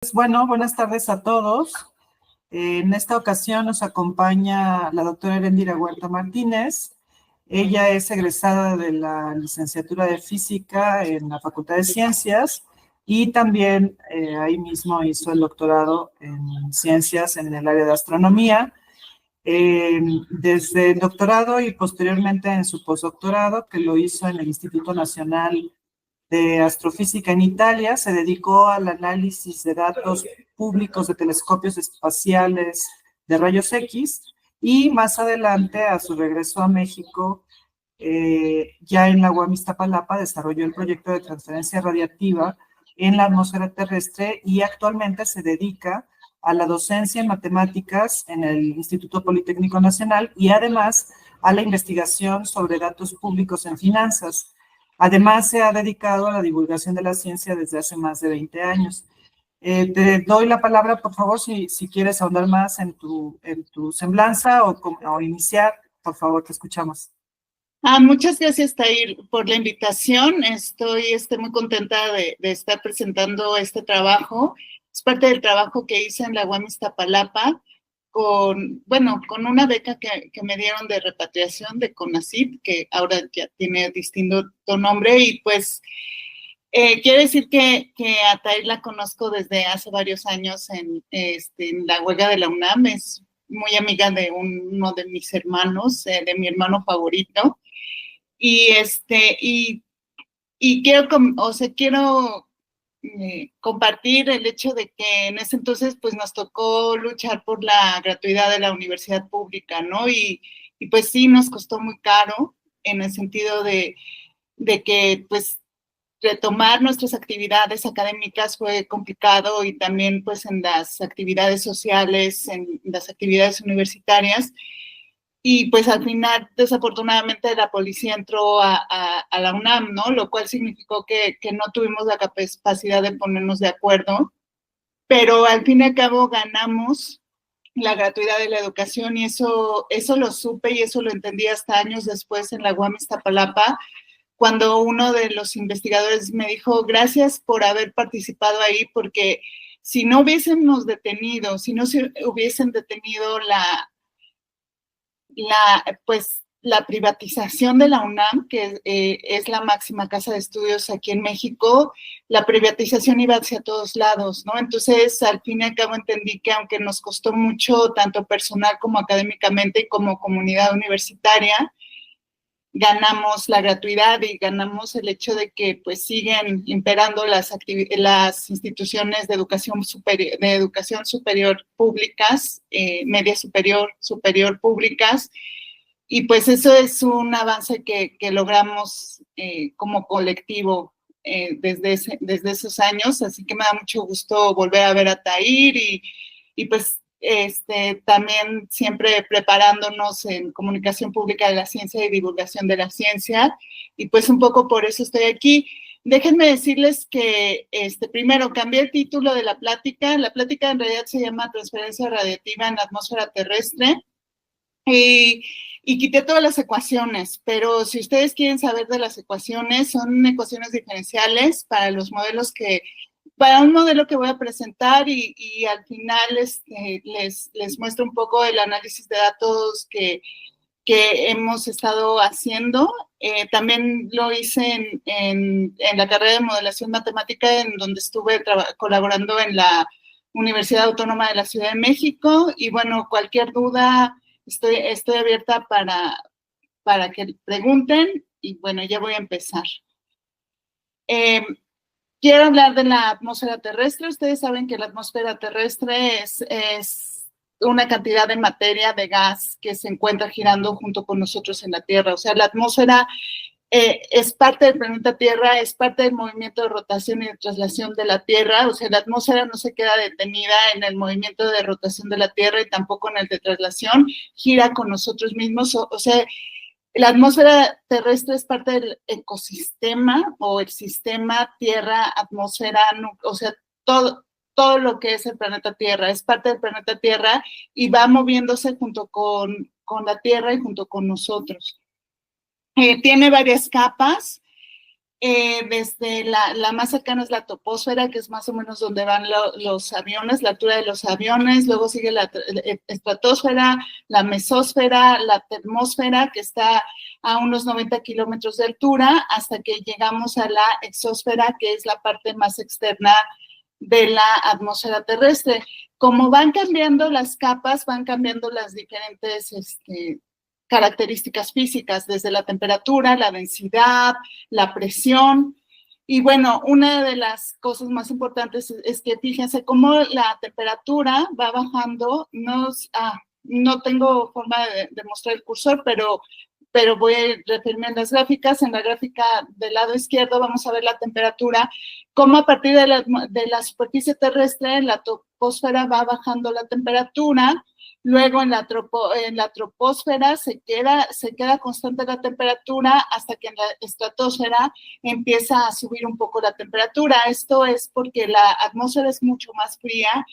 Pues bueno, buenas tardes a todos. En esta ocasión nos acompaña la doctora Erendira Huerta Martínez. Ella es egresada de la licenciatura de Física en la Facultad de Ciencias y también ahí mismo hizo el doctorado en Ciencias en el área de Astronomía. Desde el doctorado y posteriormente en su postdoctorado, que lo hizo en el Instituto Nacional de Astrofísica en Italia, se dedicó al análisis de datos públicos de telescopios espaciales de rayos X y más adelante, a su regreso a México, ya en la UAM Iztapalapa, desarrolló el proyecto de transferencia radiativa en la atmósfera terrestre y actualmente se dedica a la docencia en matemáticas en el Instituto Politécnico Nacional y además a la investigación sobre datos públicos en finanzas. Además, se ha dedicado a la divulgación de la ciencia desde hace más de 20 años. Te doy la palabra, por favor, si quieres ahondar más en tu semblanza o iniciar, por favor, te escuchamos. Muchas gracias, Tahir, por la invitación. Estoy muy contenta de estar presentando este trabajo. Es parte del trabajo que hice en la UAM Iztapalapa con una beca que me dieron de repatriación de CONACYT, que ahora ya tiene distinto nombre, y pues quiero decir que a Tahir la conozco desde hace varios años en la huelga de la UNAM. Es muy amiga de uno de mis hermanos, de mi hermano favorito. Y quiero compartir el hecho de que en ese entonces pues nos tocó luchar por la gratuidad de la universidad pública, ¿no? Y pues sí, nos costó muy caro en el sentido de que pues retomar nuestras actividades académicas fue complicado y también pues en las actividades sociales, en las actividades universitarias. Y pues al final, desafortunadamente, la policía entró a la UNAM, ¿no? Lo cual significó que no tuvimos la capacidad de ponernos de acuerdo, pero al fin y al cabo ganamos la gratuidad de la educación y eso lo supe y eso lo entendí hasta años después en la UAM Iztapalapa, cuando uno de los investigadores me dijo, gracias por haber participado ahí, porque si no hubiésemos detenido, si no se hubiesen detenido la privatización de la UNAM, que es la máxima casa de estudios aquí en México, la privatización iba hacia todos lados, ¿no? Entonces, al fin y al cabo entendí que aunque nos costó mucho, tanto personal como académicamente y como comunidad universitaria, ganamos la gratuidad y ganamos el hecho de que pues siguen imperando las instituciones de educación superior públicas, media superior públicas, y pues eso es un avance que logramos como colectivo desde esos años, así que me da mucho gusto volver a ver a Tahir y pues también siempre preparándonos en comunicación pública de la ciencia y divulgación de la ciencia, y pues un poco por eso estoy aquí. Déjenme decirles que primero cambié el título de la plática en realidad se llama Transferencia Radiativa en la Atmósfera Terrestre, y quité todas las ecuaciones, pero si ustedes quieren saber de las ecuaciones, son ecuaciones diferenciales para un modelo que voy a presentar y al final les muestro un poco el análisis de datos que hemos estado haciendo. También lo hice en la carrera de modelación matemática, en donde estuve colaborando en la Universidad Autónoma de la Ciudad de México, y bueno, cualquier duda, estoy abierta para que pregunten, y bueno, ya voy a empezar. Quiero hablar de la atmósfera terrestre. Ustedes saben que la atmósfera terrestre es una cantidad de materia, de gas, que se encuentra girando junto con nosotros en la Tierra. O sea, la atmósfera es parte del planeta Tierra, es parte del movimiento de rotación y de traslación de la Tierra. O sea, la atmósfera no se queda detenida en el movimiento de rotación de la Tierra y tampoco en el de traslación, gira con nosotros mismos. O sea, la atmósfera terrestre es parte del ecosistema o el sistema Tierra, atmósfera, o sea, todo lo que es el planeta Tierra, es parte del planeta Tierra y va moviéndose junto con la Tierra y junto con nosotros. Tiene varias capas. desde la más cercana es la troposfera, que es más o menos donde van los aviones, la altura de los aviones, luego sigue la estratosfera, la mesósfera, la termósfera, que está a unos 90 kilómetros de altura, hasta que llegamos a la exósfera, que es la parte más externa de la atmósfera terrestre. Como van cambiando las capas, van cambiando las diferentes características físicas, desde la temperatura, la densidad, la presión. Y bueno, una de las cosas más importantes es que fíjense cómo la temperatura va bajando. No tengo forma de mostrar el cursor, pero voy a referirme a las gráficas. En la gráfica del lado izquierdo vamos a ver la temperatura, cómo a partir de la superficie terrestre, en la troposfera va bajando la temperatura. Luego en la troposfera se queda constante la temperatura hasta que en la estratosfera empieza a subir un poco la temperatura. Esto es porque la atmósfera es mucho más fría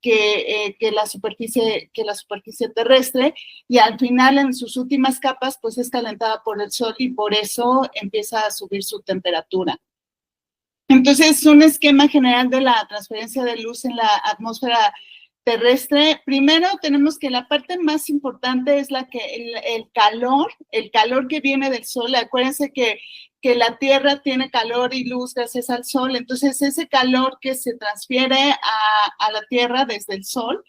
que la superficie terrestre, y al final en sus últimas capas pues es calentada por el sol y por eso empieza a subir su temperatura. Entonces, un esquema general de la transferencia de luz en la atmósfera terrestre. Primero tenemos que la parte más importante es el calor que viene del sol. Acuérdense que la Tierra tiene calor y luz gracias al sol. Entonces, ese calor que se transfiere a la Tierra desde el sol,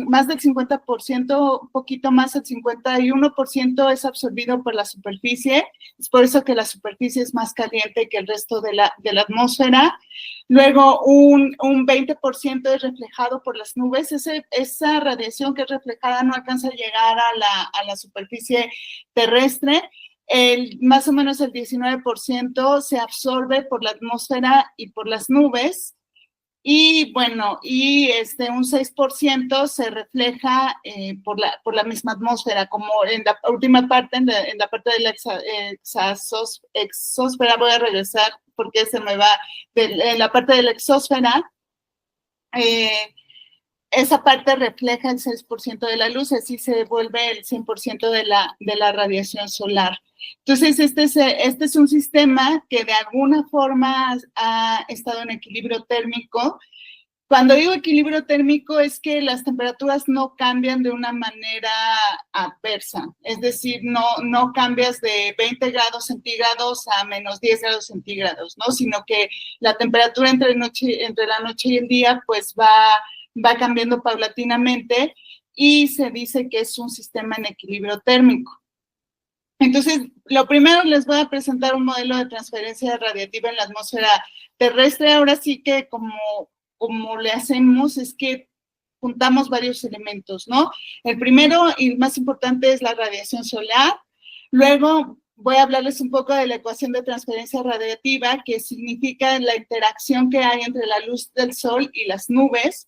más del 50%, un poquito más, el 51% es absorbido por la superficie. Es por eso que la superficie es más caliente que el resto de la atmósfera. Luego, un 20% es reflejado por las nubes. Esa radiación que es reflejada no alcanza a llegar a la superficie terrestre. Más o menos el 19% se absorbe por la atmósfera y por las nubes. Y bueno, un 6% se refleja por la misma atmósfera, como en la última parte, en la parte de la exósfera. Voy a regresar porque se me va. En la parte de la exósfera, esa parte refleja el 6% de la luz, así se vuelve el 100% de la radiación solar. Entonces, este es un sistema que de alguna forma ha estado en equilibrio térmico. Cuando digo equilibrio térmico es que las temperaturas no cambian de una manera adversa, es decir, no cambias de 20 grados centígrados a menos 10 grados centígrados, ¿no? Sino que la temperatura entre la noche y el día pues va cambiando paulatinamente y se dice que es un sistema en equilibrio térmico. Entonces, lo primero les voy a presentar un modelo de transferencia radiativa en la atmósfera terrestre. Ahora sí que como le hacemos es que juntamos varios elementos, ¿no? El primero y más importante es la radiación solar. Luego voy a hablarles un poco de la ecuación de transferencia radiativa, que significa la interacción que hay entre la luz del sol y las nubes.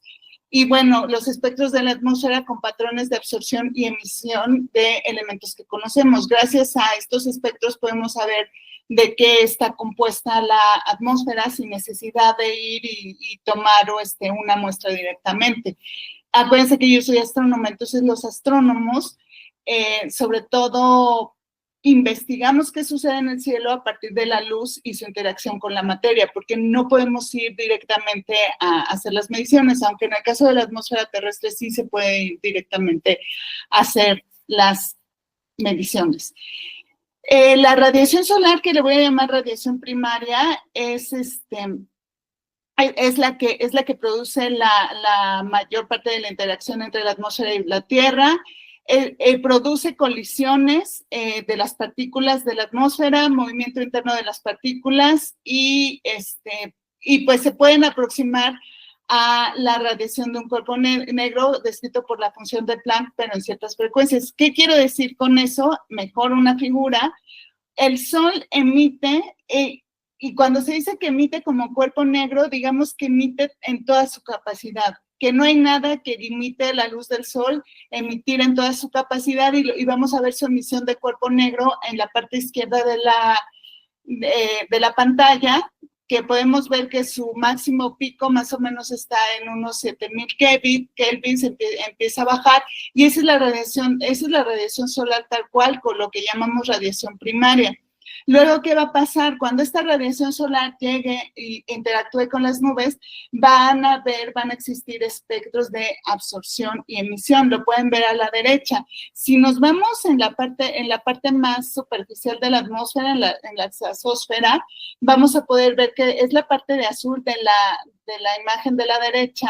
Y bueno, los espectros de la atmósfera con patrones de absorción y emisión de elementos que conocemos. Gracias a estos espectros podemos saber de qué está compuesta la atmósfera sin necesidad de ir y tomar una muestra directamente. Acuérdense que yo soy astrónoma, entonces los astrónomos, sobre todo, investigamos qué sucede en el cielo a partir de la luz y su interacción con la materia, porque no podemos ir directamente a hacer las mediciones, aunque en el caso de la atmósfera terrestre sí se puede ir directamente a hacer las mediciones. La radiación solar, que le voy a llamar radiación primaria, es la que produce la mayor parte de la interacción entre la atmósfera y la Tierra. Produce colisiones de las partículas de la atmósfera, movimiento interno de las partículas y pues se pueden aproximar a la radiación de un cuerpo negro descrito por la función de Planck, pero en ciertas frecuencias. ¿Qué quiero decir con eso? Mejor una figura. El Sol emite, y cuando se dice que emite como cuerpo negro, digamos que emite en toda su capacidad, que no hay nada que limite la luz del Sol emitir en toda su capacidad, y vamos a ver su emisión de cuerpo negro en la parte izquierda de la pantalla, que podemos ver que su máximo pico más o menos está en unos 7000 Kelvin, se empieza a bajar, y esa es la radiación solar tal cual, con lo que llamamos radiación primaria. Luego, ¿qué va a pasar? Cuando esta radiación solar llegue e interactúe con las nubes, van a existir espectros de absorción y emisión. Lo pueden ver a la derecha. Si nos vamos en la parte más superficial de la atmósfera, en la exosfera, vamos a poder ver que es la parte de azul de la imagen de la derecha.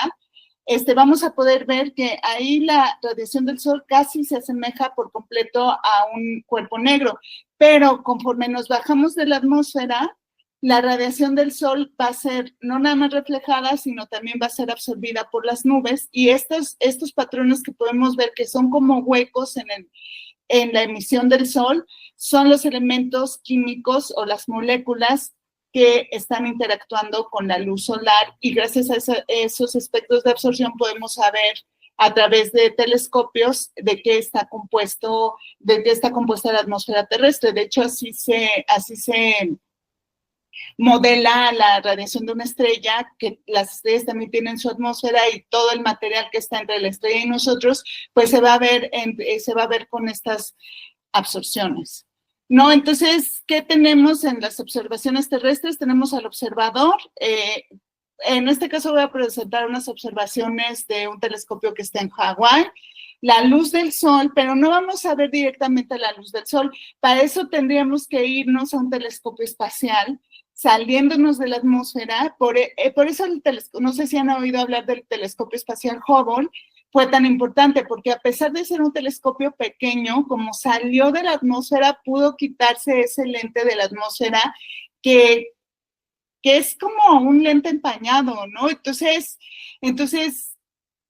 Vamos a poder ver que ahí la radiación del sol casi se asemeja por completo a un cuerpo negro, pero conforme nos bajamos de la atmósfera, la radiación del sol va a ser no nada más reflejada, sino también va a ser absorbida por las nubes, y estos patrones que podemos ver que son como huecos en la emisión del sol son los elementos químicos o las moléculas que están interactuando con la luz solar, y gracias a esos espectros de absorción podemos saber a través de telescopios de qué está compuesta la atmósfera terrestre. De hecho, así se modela la radiación de una estrella, que las estrellas también tienen su atmósfera, y todo el material que está entre la estrella y nosotros, pues se va a ver con estas absorciones. ¿No? Entonces, ¿qué tenemos en las observaciones terrestres? Tenemos al observador. En este caso voy a presentar unas observaciones de un telescopio que está en Hawái. La luz del sol, pero no vamos a ver directamente la luz del sol. Para eso tendríamos que irnos a un telescopio espacial, saliéndonos de la atmósfera. Por eso no sé si han oído hablar del telescopio espacial Hubble. Fue tan importante porque, a pesar de ser un telescopio pequeño, como salió de la atmósfera, pudo quitarse ese lente de la atmósfera que es como un lente empañado, ¿no? Entonces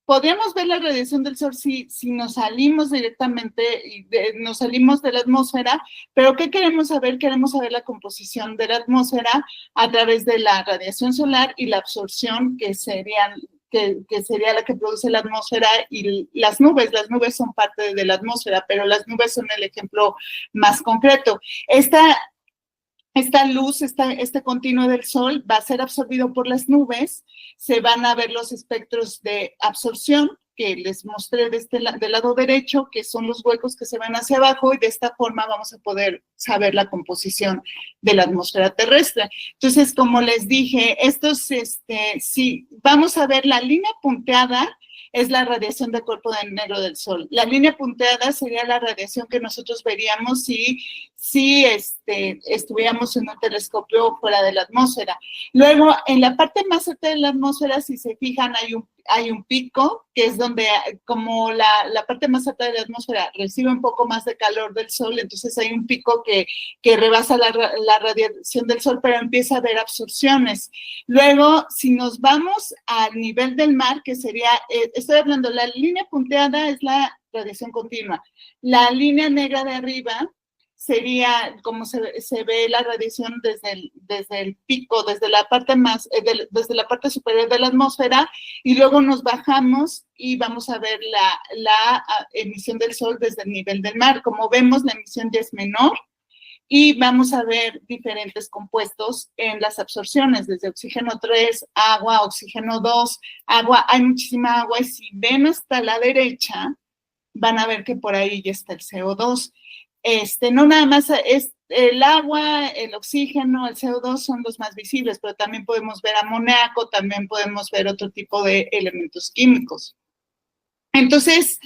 podríamos ver la radiación del sol si nos salimos directamente, nos salimos de la atmósfera, pero ¿qué queremos saber? Queremos saber la composición de la atmósfera a través de la radiación solar y la absorción, que sería la que produce la atmósfera, y las nubes. Las nubes son parte de la atmósfera, pero las nubes son el ejemplo más concreto. Esta luz, este continuo del sol va a ser absorbido por las nubes. Se van a ver los espectros de absorción que les mostré del lado derecho, que son los huecos que se van hacia abajo, y de esta forma vamos a poder saber la composición de la atmósfera terrestre. Entonces, como les dije, si vamos a ver la línea punteada, es la radiación del cuerpo negro del sol. La línea punteada sería la radiación que nosotros veríamos si estuviéramos en un telescopio fuera de la atmósfera. Luego, en la parte más alta de la atmósfera, si se fijan, hay un pico, que es donde, como la parte más alta de la atmósfera recibe un poco más de calor del sol, entonces hay un pico que rebasa la radiación del sol, pero empieza a haber absorciones. Luego, si nos vamos al nivel del mar, que sería, estoy hablando, la línea punteada es la radiación continua. La línea negra de arriba sería como se ve la radiación desde el pico, desde la parte superior de la atmósfera, y luego nos bajamos y vamos a ver la emisión del sol desde el nivel del mar. Como vemos, la emisión ya es menor, y vamos a ver diferentes compuestos en las absorciones, desde oxígeno 3, agua, oxígeno 2, agua. Hay muchísima agua, y si ven hasta la derecha, van a ver que por ahí ya está el CO2. No nada más es el agua, el oxígeno, el CO2 son los más visibles, pero también podemos ver amoníaco, también podemos ver otro tipo de elementos químicos. Entonces,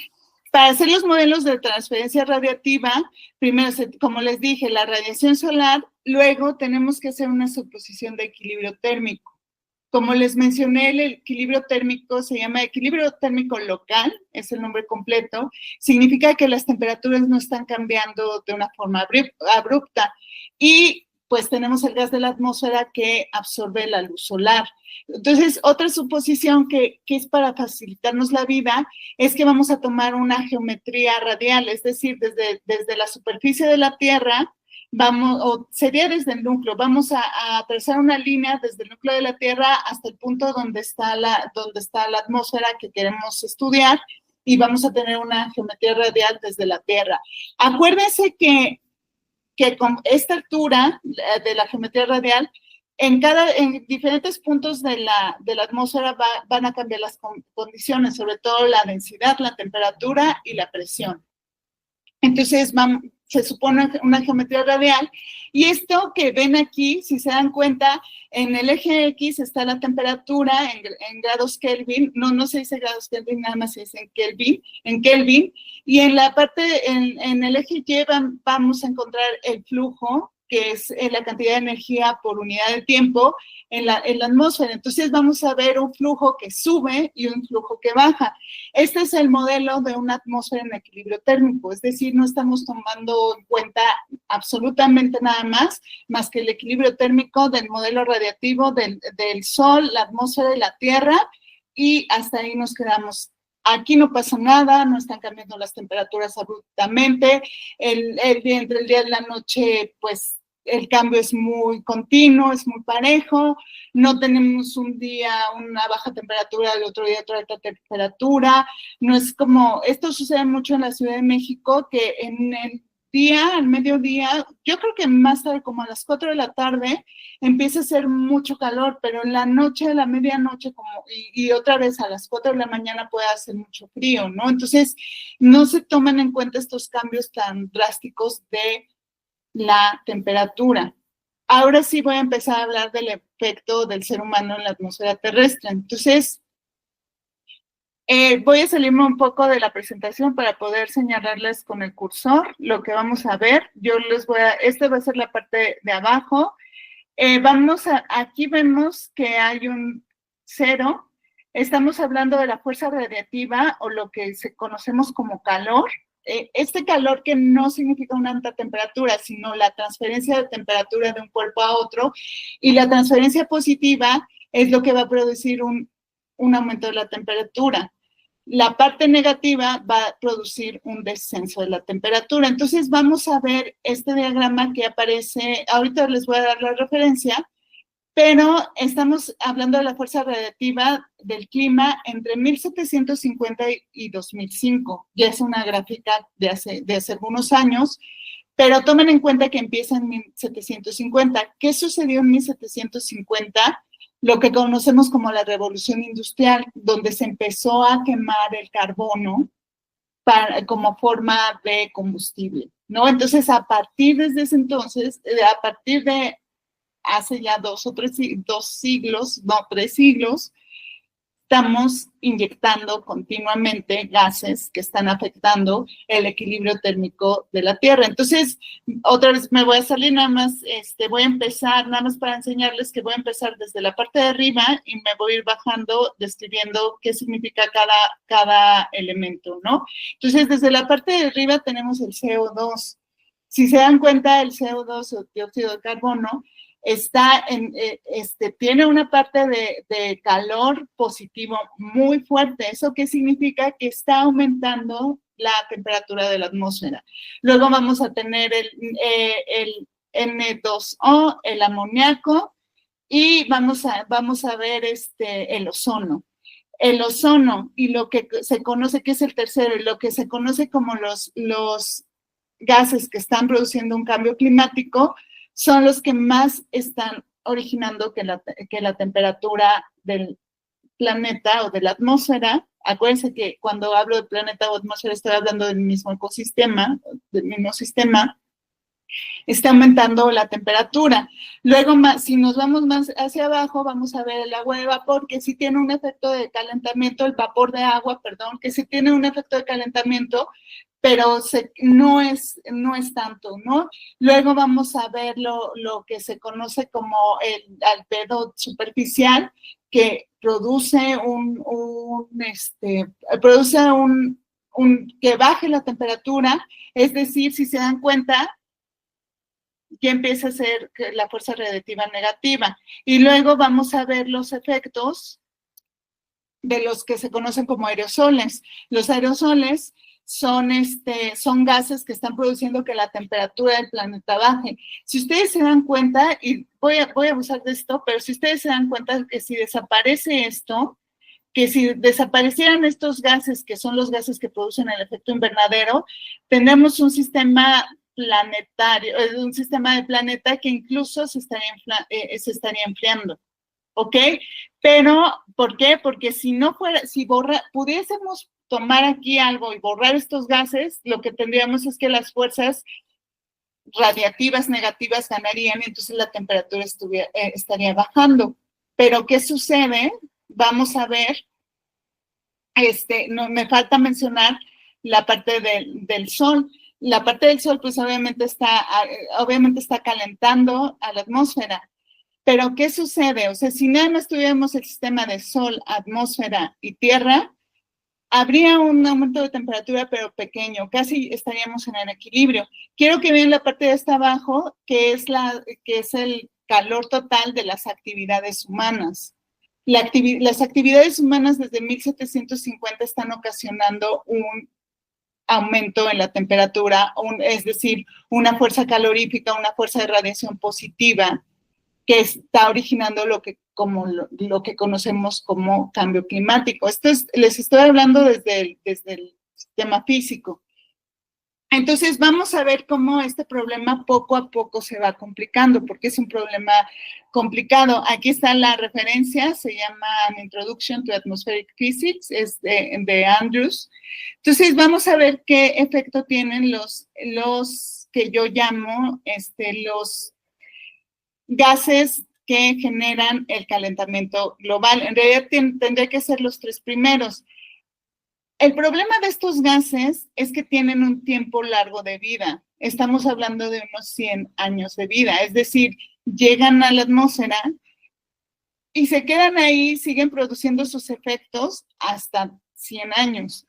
para hacer los modelos de transferencia radiativa, primero, como les dije, la radiación solar, luego tenemos que hacer una suposición de equilibrio térmico. Como les mencioné, el equilibrio térmico se llama equilibrio térmico local, es el nombre completo. Significa que las temperaturas no están cambiando de una forma abrupta, y pues tenemos el gas de la atmósfera que absorbe la luz solar. Entonces, otra suposición que es para facilitarnos la vida es que vamos a tomar una geometría radial, es decir, desde la superficie de la Tierra, sería desde el núcleo, vamos a trazar una línea desde el núcleo de la Tierra hasta el punto donde está la atmósfera que queremos estudiar, y vamos a tener una geometría radial desde la Tierra. Acuérdense que con esta altura de la geometría radial, en diferentes puntos de la atmósfera van a cambiar las condiciones, sobre todo la densidad, la temperatura y la presión. Entonces, se supone una geometría radial, y esto que ven aquí, si se dan cuenta, en el eje X está la temperatura en grados Kelvin, no se dice grados Kelvin, nada más se dice en Kelvin, y en la parte, en el eje Y vamos a encontrar el flujo, que es la cantidad de energía por unidad de tiempo en la atmósfera. Entonces vamos a ver un flujo que sube y un flujo que baja. Este es el modelo de una atmósfera en equilibrio térmico, es decir, no estamos tomando en cuenta absolutamente nada más que el equilibrio térmico del modelo radiativo del Sol, la atmósfera y la Tierra, y hasta ahí nos quedamos. Aquí no pasa nada, no están cambiando las temperaturas abruptamente, entre el día y la noche, pues el cambio es muy continuo, es muy parejo, no tenemos un día una baja temperatura, el otro día otra alta temperatura, no es como, esto sucede mucho en la Ciudad de México, que en el día, al mediodía, yo creo que más tarde, como a las 4 de la tarde, empieza a hacer mucho calor, pero en la noche, a la medianoche, y otra vez a las 4 de la mañana puede hacer mucho frío, ¿no? Entonces, no se toman en cuenta estos cambios tan drásticos de la temperatura. Ahora sí voy a empezar a hablar del efecto del ser humano en la atmósfera terrestre. Entonces, voy a salirme un poco de la presentación para poder señalarles con el cursor lo que vamos a ver. Esta va a ser la parte de abajo. Aquí vemos que hay un 0. Estamos hablando de la fuerza radiativa o lo que conocemos como calor. Este calor que no significa una alta temperatura, sino la transferencia de temperatura de un cuerpo a otro, y la transferencia positiva es lo que va a producir un aumento de la temperatura. La parte negativa va a producir un descenso de la temperatura. Entonces vamos a ver este diagrama que aparece, ahorita les voy a dar la referencia, pero estamos hablando de la fuerza radiativa del clima entre 1750 y 2005. Ya es una gráfica de hace algunos años, pero tomen en cuenta que empieza en 1750. ¿Qué sucedió en 1750? Lo que conocemos como la revolución industrial, donde se empezó a quemar el carbono como forma de combustible, ¿no? Entonces, a partir de ese entonces, a partir de hace ya 3 siglos, estamos inyectando continuamente gases que están afectando el equilibrio térmico de la Tierra. Entonces, otra vez me voy a salir nada más, voy a empezar, nada más para enseñarles que voy a empezar desde la parte de arriba y me voy a ir bajando describiendo qué significa cada elemento, ¿no? Entonces, desde la parte de arriba tenemos el CO2. Si se dan cuenta, el CO2 o dióxido de carbono tiene una parte de calor positivo muy fuerte. ¿Eso qué significa? Que está aumentando la temperatura de la atmósfera. Luego vamos a tener el N2O, el amoníaco, y vamos a ver el ozono. El ozono y lo que se conoce, que es el tercero, y lo que se conoce como los gases que están produciendo un cambio climático, son los que más están originando que la temperatura del planeta o de la atmósfera, acuérdense que cuando hablo de planeta o atmósfera estoy hablando del mismo ecosistema, del mismo sistema, está aumentando la temperatura. Luego, si nos vamos más hacia abajo, vamos a ver el agua de vapor, que sí tiene un efecto de calentamiento, el vapor de agua, perdón, que sí tiene un efecto de calentamiento, pero no es tanto, ¿no? Luego vamos a ver lo que se conoce como el albedo superficial, que produce que baje la temperatura, es decir, si se dan cuenta, ya empieza a ser la fuerza radiativa negativa. Y luego vamos a ver los efectos de los que se conocen como aerosoles. Los aerosoles son gases que están produciendo que la temperatura del planeta baje. Si ustedes se dan cuenta, y voy a abusar de esto, pero si ustedes se dan cuenta que si desaparece esto, que si desaparecieran estos gases, que son los gases que producen el efecto invernadero, tendremos un sistema planetario, un sistema de planeta que incluso se estaría enfriando, ¿ok? Pero, ¿por qué? Porque si pudiésemos tomar aquí algo y borrar estos gases, lo que tendríamos es que las fuerzas radiativas negativas ganarían y entonces la temperatura estaría bajando. Pero ¿qué sucede? Vamos a ver, no, me falta mencionar la parte del sol. La parte del sol, pues obviamente está calentando a la atmósfera. Pero ¿qué sucede? O sea, si nada más tuviéramos el sistema de sol, atmósfera y tierra, habría un aumento de temperatura, pero pequeño, casi estaríamos en el equilibrio. Quiero que vean la parte de hasta abajo, que es el calor total de las actividades humanas. Las actividades humanas desde 1750 están ocasionando un aumento en la temperatura, es decir, una fuerza calorífica, una fuerza de radiación positiva, que está originando lo que conocemos como cambio climático. Les estoy hablando desde el sistema físico. Entonces, vamos a ver cómo este problema poco a poco se va complicando, porque es un problema complicado. Aquí está la referencia, se llama An Introduction to Atmospheric Physics, es de Andrews. Entonces, vamos a ver qué efecto tienen los que yo llamo los gases que generan el calentamiento global. En realidad tendría que ser los tres primeros. El problema de estos gases es que tienen un tiempo largo de vida. Estamos hablando de unos 100 años de vida, es decir, llegan a la atmósfera y se quedan ahí, siguen produciendo sus efectos hasta 100 años.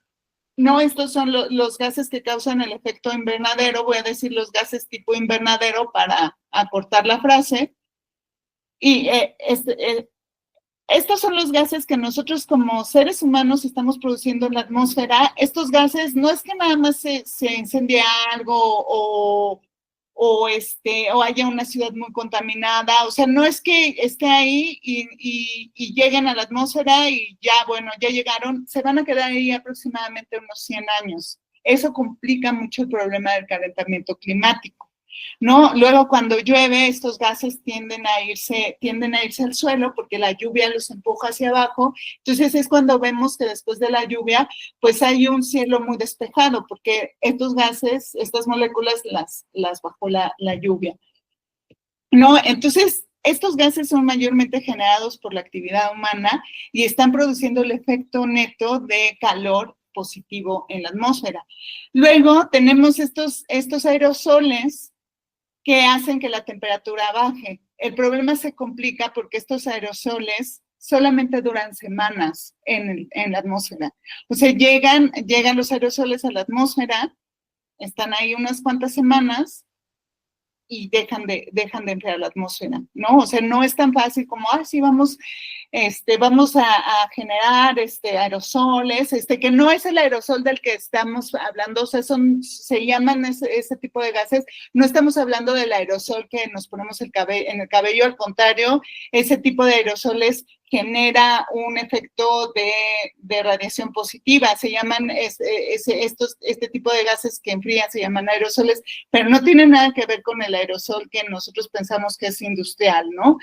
No, estos son los gases que causan el efecto invernadero, voy a decir los gases tipo invernadero para acortar la frase. Y estos son los gases que nosotros como seres humanos estamos produciendo en la atmósfera. Estos gases no es que nada más se incendie algo o haya una ciudad muy contaminada, o sea, no es que esté ahí y lleguen a la atmósfera y ya, bueno, ya llegaron, se van a quedar ahí aproximadamente unos 100 años. Eso complica mucho el problema del calentamiento climático, ¿no? Luego, cuando llueve, estos gases tienden a irse al suelo porque la lluvia los empuja hacia abajo. Entonces, es cuando vemos que después de la lluvia, pues hay un cielo muy despejado porque estos gases, estas moléculas las bajó la lluvia, ¿no? Entonces, estos gases son mayormente generados por la actividad humana y están produciendo el efecto neto de calor positivo en la atmósfera. Luego, tenemos estos aerosoles que hacen que la temperatura baje. El problema se complica porque estos aerosoles solamente duran semanas en la atmósfera. O sea, llegan los aerosoles a la atmósfera, están ahí unas cuantas semanas y dejan de enfriar la atmósfera, ¿no? O sea, no es tan fácil como, sí, vamos a generar aerosoles, que no es el aerosol del que estamos hablando, o sea, se llaman ese tipo de gases. No estamos hablando del aerosol que nos ponemos en el cabello, al contrario, ese tipo de aerosoles genera un efecto de radiación positiva. Se llaman, este tipo de gases que enfrían se llaman aerosoles, pero no tienen nada que ver con el aerosol que nosotros pensamos que es industrial, ¿no?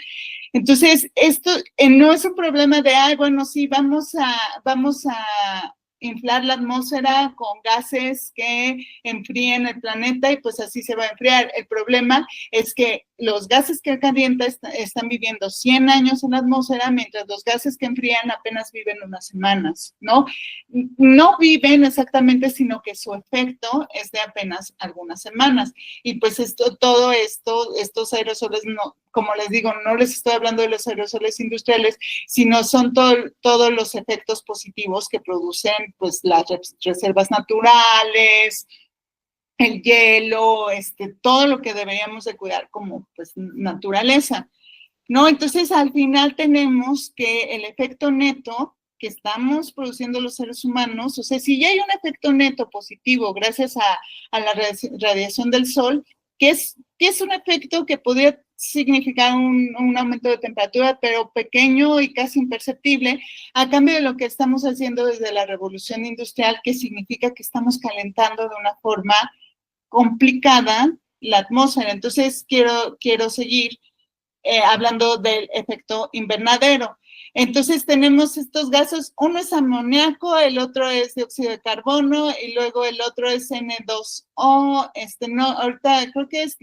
Entonces, esto no es un problema de, bueno, sí, vamos a inflar la atmósfera con gases que enfríen el planeta y pues así se va a enfriar. El problema es que los gases que calientan están viviendo 100 años en la atmósfera, mientras los gases que enfrían apenas viven unas semanas, ¿no? No viven exactamente, sino que su efecto es de apenas algunas semanas. Y pues estos aerosoles, no, como les digo, no les estoy hablando de los aerosoles industriales, sino son todos los efectos positivos que producen pues las reservas naturales, el hielo, todo lo que deberíamos de cuidar como pues naturaleza, ¿no? Entonces, al final tenemos que el efecto neto que estamos produciendo los seres humanos, o sea, si ya hay un efecto neto positivo gracias a la radiación del sol, que es un efecto que podría significar un aumento de temperatura, pero pequeño y casi imperceptible, a cambio de lo que estamos haciendo desde la revolución industrial, que significa que estamos calentando de una forma complicada la atmósfera. Entonces, quiero seguir hablando del efecto invernadero. Entonces tenemos estos gases, uno es amoníaco, el otro es dióxido de carbono y luego el otro es N2O, no, ahorita creo que es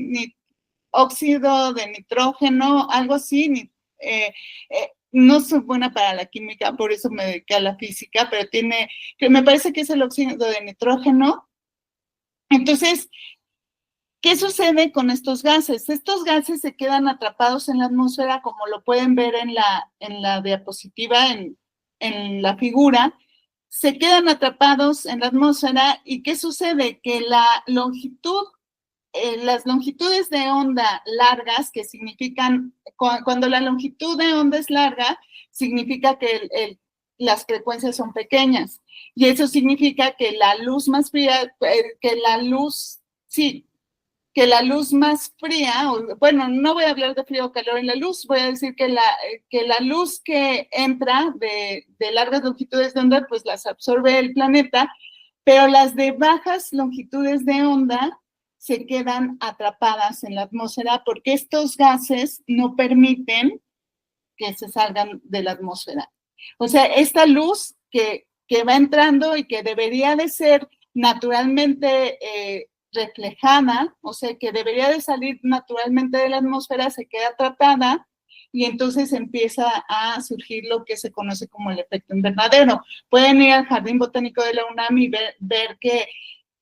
óxido de nitrógeno, algo así. No soy buena para la química, por eso me dediqué a la física, pero que me parece que es el óxido de nitrógeno. Entonces, ¿qué sucede con estos gases? Estos gases se quedan atrapados en la atmósfera, como lo pueden ver en la diapositiva, en la figura. Se quedan atrapados en la atmósfera y ¿qué sucede? Que las longitudes de onda largas, que significan, cuando la longitud de onda es larga, significa que las frecuencias son pequeñas. Y eso significa que la luz más fría, que la luz más fría, bueno, no voy a hablar de frío o calor en la luz, voy a decir que la luz que entra de largas longitudes de onda, pues las absorbe el planeta, pero las de bajas longitudes de onda se quedan atrapadas en la atmósfera porque estos gases no permiten que se salgan de la atmósfera. O sea, esta luz que va entrando y que debería de ser naturalmente reflejada, o sea, que debería de salir naturalmente de la atmósfera, se queda atrapada y entonces empieza a surgir lo que se conoce como el efecto invernadero. Pueden ir al Jardín Botánico de la UNAM y ver que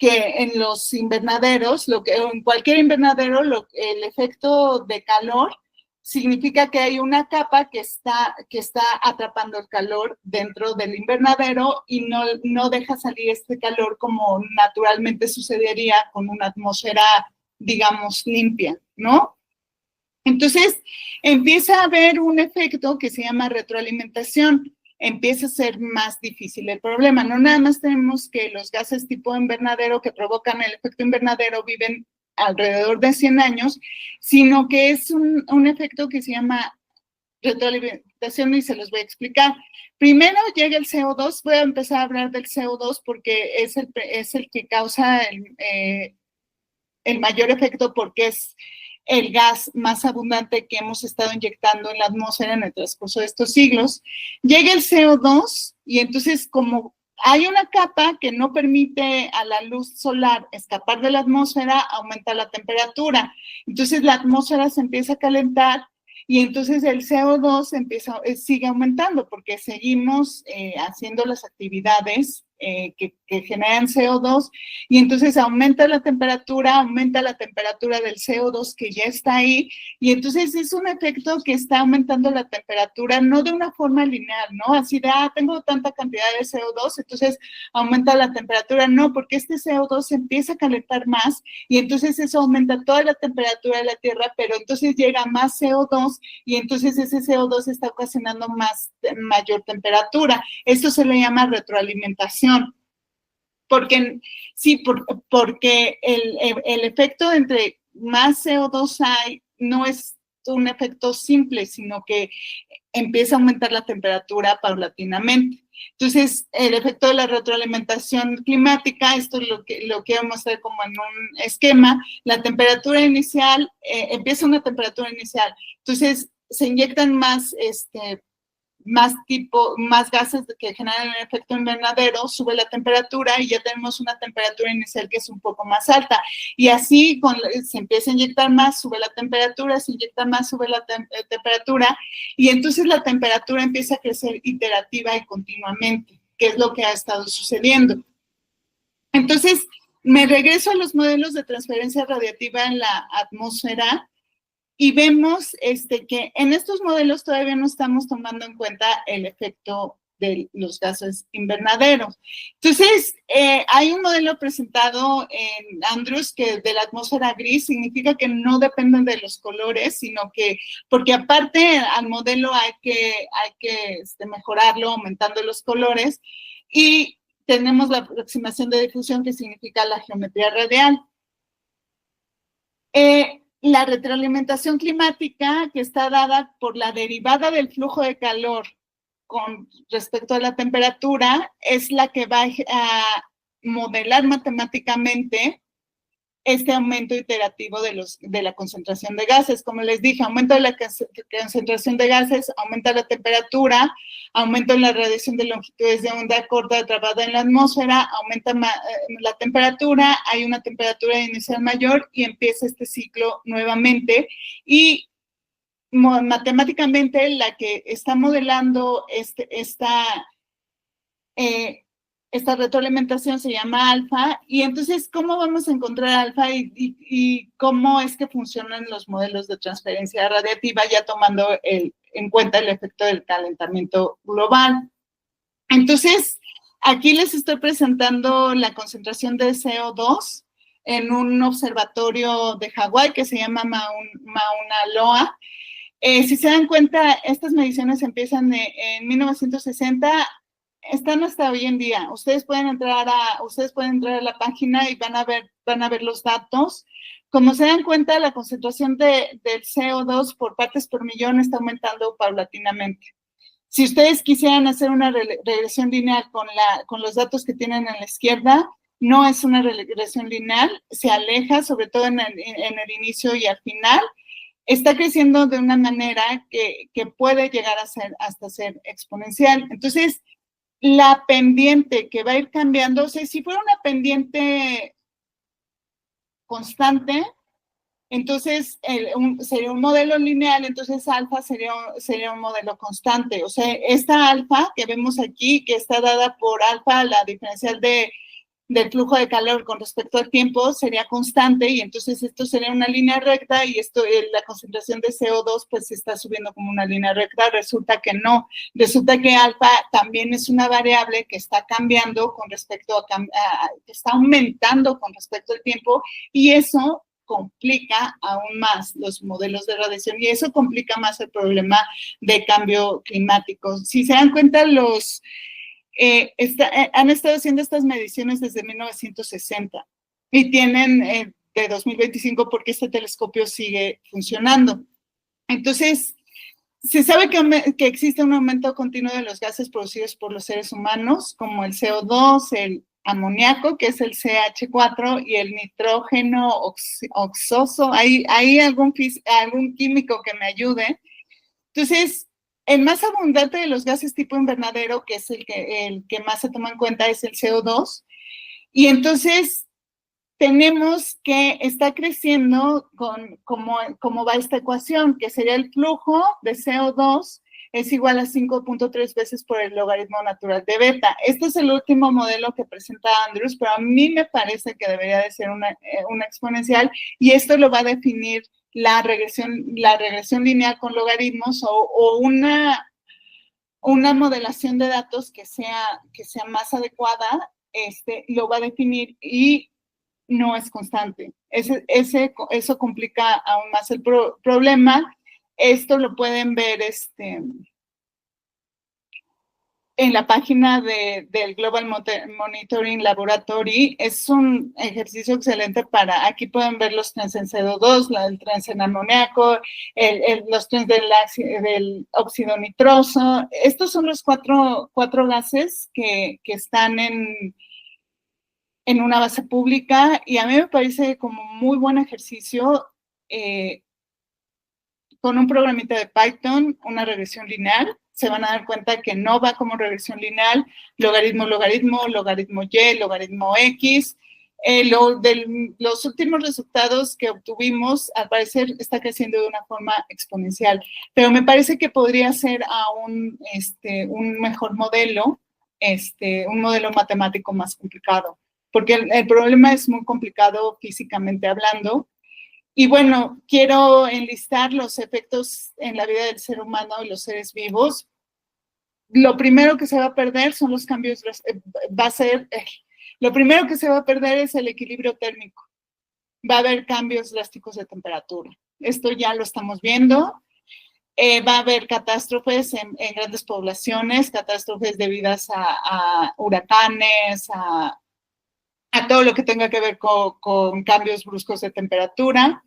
en los invernaderos, en cualquier invernadero, el efecto de calor significa que hay una capa que está atrapando el calor dentro del invernadero y no deja salir este calor como naturalmente sucedería con una atmósfera, digamos, limpia, ¿no? Entonces, empieza a haber un efecto que se llama retroalimentación. Empieza a ser más difícil el problema. No nada más tenemos que los gases tipo invernadero que provocan el efecto invernadero viven alrededor de 100 años, sino que es un efecto que se llama retroalimentación y se los voy a explicar. Primero llega el CO2, voy a empezar a hablar del CO2 porque es el que causa el mayor efecto porque es el gas más abundante que hemos estado inyectando en la atmósfera en el transcurso de estos siglos. Llega el CO2 y entonces como hay una capa que no permite a la luz solar escapar de la atmósfera, aumenta la temperatura. Entonces la atmósfera se empieza a calentar y entonces el CO2 sigue aumentando porque seguimos haciendo las actividades que generan CO2 y entonces aumenta la temperatura del CO2 que ya está ahí y entonces es un efecto que está aumentando la temperatura no de una forma lineal, ¿no? Así de, tengo tanta cantidad de CO2, entonces aumenta la temperatura, no, porque este CO2 se empieza a calentar más y entonces eso aumenta toda la temperatura de la Tierra, pero entonces llega más CO2 y entonces ese CO2 está ocasionando mayor temperatura. Esto se le llama retroalimentación. Porque el efecto entre más CO2 hay no es un efecto simple, sino que empieza a aumentar la temperatura paulatinamente. Entonces, el efecto de la retroalimentación climática, esto es lo que vamos a ver como en un esquema, la temperatura inicial, empieza una temperatura inicial, entonces se inyectan más gases que generan el efecto invernadero, sube la temperatura y ya tenemos una temperatura inicial que es un poco más alta. Y así se empieza a inyectar más, sube la temperatura, se inyecta más, sube la temperatura y entonces la temperatura empieza a crecer iterativa y continuamente, que es lo que ha estado sucediendo. Entonces, me regreso a los modelos de transferencia radiativa en la atmósfera. Y vemos que en estos modelos todavía no estamos tomando en cuenta el efecto de los gases invernaderos. Entonces, hay un modelo presentado en Andrews que de la atmósfera gris significa que no dependen de los colores, sino que, porque aparte al modelo hay que mejorarlo aumentando los colores y tenemos la aproximación de difusión que significa la geometría radial. La retroalimentación climática, que está dada por la derivada del flujo de calor con respecto a la temperatura, es la que va a modelar matemáticamente este aumento iterativo de la concentración de gases. Como les dije, aumento de la concentración de gases, aumenta la temperatura, aumento en la radiación de longitudes de onda corta atrapada en la atmósfera, aumenta la temperatura, hay una temperatura inicial mayor y empieza este ciclo nuevamente. Y matemáticamente la que está modelando esta retroalimentación se llama alfa, y entonces, ¿cómo vamos a encontrar alfa y cómo es que funcionan los modelos de transferencia radiativa ya tomando en cuenta el efecto del calentamiento global? Entonces, aquí les estoy presentando la concentración de CO2 en un observatorio de Hawái que se llama Mauna Loa. Si se dan cuenta, estas mediciones empiezan en 1960, están hasta hoy en día. Ustedes pueden entrar a la página y van a ver los datos. Como se dan cuenta, la concentración del CO2 por partes por millón está aumentando paulatinamente. Si ustedes quisieran hacer una regresión lineal con los datos que tienen en la izquierda, no es una regresión lineal, se aleja, sobre todo en el inicio y al final. Está creciendo de una manera que puede llegar hasta ser exponencial. Entonces, la pendiente que va a ir cambiando, o sea, si fuera una pendiente constante, entonces sería un modelo lineal, entonces alfa sería un modelo constante. O sea, esta alfa que vemos aquí, que está dada por alfa, la diferencial del flujo de calor con respecto al tiempo, sería constante, y entonces esto sería una línea recta, y la concentración de CO2 pues se está subiendo como una línea recta. Resulta que no, resulta que alfa también es una variable que está cambiando con respecto que está aumentando con respecto al tiempo, y eso complica aún más los modelos de radiación, y eso complica más el problema de cambio climático. Si se dan cuenta, han estado haciendo estas mediciones desde 1960 y tienen de 2025 porque este telescopio sigue funcionando. Entonces, se sabe que existe un aumento continuo de los gases producidos por los seres humanos, como el CO2, el amoníaco, que es el CH4, y el nitrógeno oxoso. ¿Hay algún químico que me ayude? Entonces, el más abundante de los gases tipo invernadero, que es el que más se toma en cuenta, es el CO2. Y entonces tenemos que está creciendo como va esta ecuación, que sería el flujo de CO2 es igual a 5.3 veces por el logaritmo natural de beta. Este es el último modelo que presenta Andrews, pero a mí me parece que debería de ser una exponencial, y esto lo va a definir la regresión lineal con logaritmos, o una modelación de datos que sea más adecuada, lo va a definir, y no es constante. Eso complica aún más el problema. Esto lo pueden ver en la página del Global Monitoring Laboratory. Es un ejercicio excelente aquí pueden ver los trends en CO2, el trends en amoníaco, los trends del óxido nitroso. Estos son los cuatro gases que están en una base pública, y a mí me parece como muy buen ejercicio, con un programita de Python, una regresión lineal. Se van a dar cuenta que no va como regresión lineal, logaritmo, logaritmo, logaritmo y, logaritmo x. Los últimos resultados que obtuvimos, al parecer, está creciendo de una forma exponencial, pero me parece que podría ser aún un mejor modelo, un modelo matemático más complicado, porque el problema es muy complicado físicamente hablando. Y bueno, quiero enlistar los efectos en la vida del ser humano y los seres vivos. Lo primero que se va a perder son los cambios, lo primero que se va a perder es el equilibrio térmico. Va a haber cambios drásticos de temperatura. Esto ya lo estamos viendo. Va a haber catástrofes en grandes poblaciones, catástrofes debidas a huracanes, a todo lo que tenga que ver con cambios bruscos de temperatura.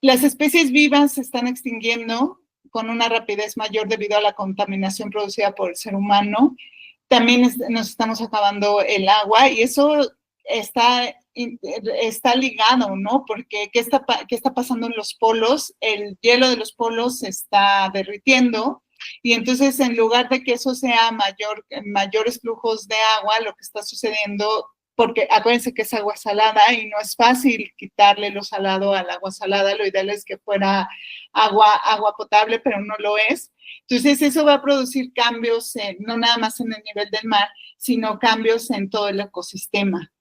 Las especies vivas se están extinguiendo con una rapidez mayor debido a la contaminación producida por el ser humano. También nos estamos acabando el agua, y eso está está ligado, ¿no? Porque qué está pasando en los polos? El hielo de los polos se está derritiendo y entonces en lugar de que eso sea mayores flujos de agua, lo que está sucediendo, porque acuérdense que es agua salada y no es fácil quitarle lo salado al agua salada, lo ideal es que fuera agua potable, pero no lo es. Entonces eso va a producir cambios, no nada más en el nivel del mar, sino cambios en todo el ecosistema.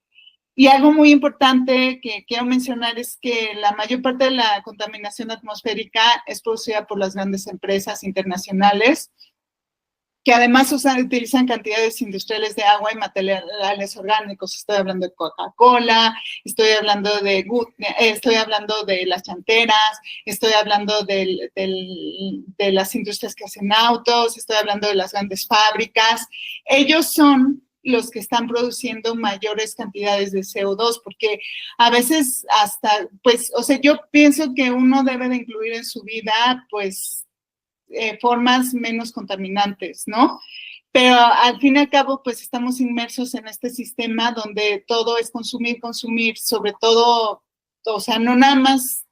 Y algo muy importante que quiero mencionar es que la mayor parte de la contaminación atmosférica es producida por las grandes empresas internacionales, que además utilizan cantidades industriales de agua y materiales orgánicos. Estoy hablando de Coca-Cola, estoy hablando de las chanteras, estoy hablando de las industrias que hacen autos, estoy hablando de las grandes fábricas. Ellos son los que están produciendo mayores cantidades de CO2, porque a veces hasta, pues, o sea, yo pienso que uno debe de incluir en su vida, pues, formas menos contaminantes, ¿no? Pero al fin y al cabo, pues estamos inmersos en este sistema donde todo es consumir, sobre todo, o sea, no nada más